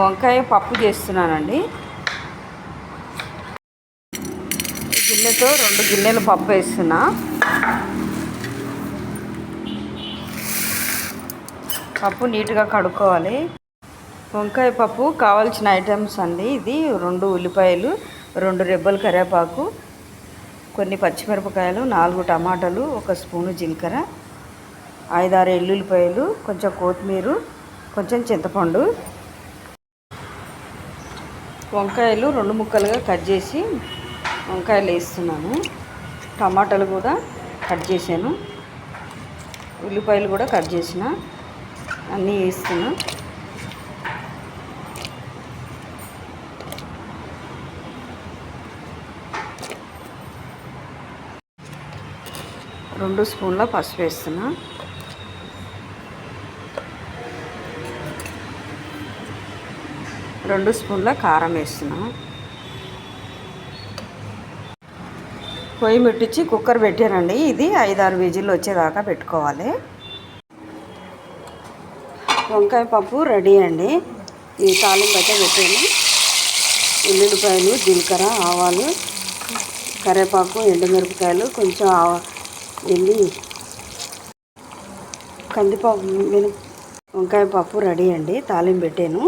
వంకాయ పప్పు చేస్తున్నానండి. గిన్నెతో 2 గిన్నెలు పప్పు వేస్తున్నా. పప్పు నీట్గా కడుక్కోవాలి. వంకాయ పప్పు కావాల్సిన ఐటమ్స్ అండి. ఇది 2 ఉల్లిపాయలు, 2 రెబ్బలు కరివేపాకు, కొన్ని పచ్చిమిరపకాయలు, 4 టమాటాలు, 1 స్పూను జీలకర్ర, 5-6 ఎల్లుల్లిపాయలు, కొంచెం కొత్తిమీర, కొంచెం చింతపండు. వంకాయలు 2 ముక్కలుగా కట్ చేసి వంకాయలు వేస్తున్నాను. టమాటాలు కూడా కట్ చేశాను, ఉల్లిపాయలు కూడా కట్ చేసిన, అన్నీ వేస్తున్నా. రెండు స్పూన్ల పసుపు వేస్తున్నా. రెండు స్పూన్ల కారం వేస్తున్నా. పొయ్యి ముట్టించి కుక్కర్ పెట్టానండి. ఇది 5-6 విజిల్లు వచ్చేదాకా పెట్టుకోవాలి. వంకాయ పప్పు రెడీ అండి. ఈ తాలింపు అయితే పెట్టాను. ఉల్లిపాయలు, జీలకర్ర, ఆవాలు, కరివేపాకు, ఎండుమిరపకాయలు, కొంచెం కందిపప్పు. వంకాయ పప్పు రెడీ అండి. తాలింపు పెట్టాను.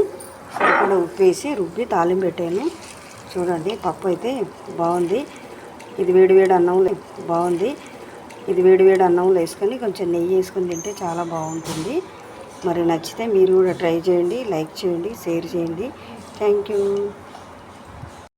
సరిపడా ఉప్పు వేసి రుబ్బి తాలింపు పెట్టాను. చూడండి, పప్పు అయితే బాగుంది. ఇది వేడివేడి అన్నంలో బాగుంది. ఇది వేడివేడి అన్నంలో వేసుకొని కొంచెం నెయ్యి వేసుకొని తింటే చాలా బాగుంటుంది. మరి నచ్చితే మీరు కూడా ట్రై చేయండి, లైక్ చేయండి, షేర్ చేయండి. Thank you.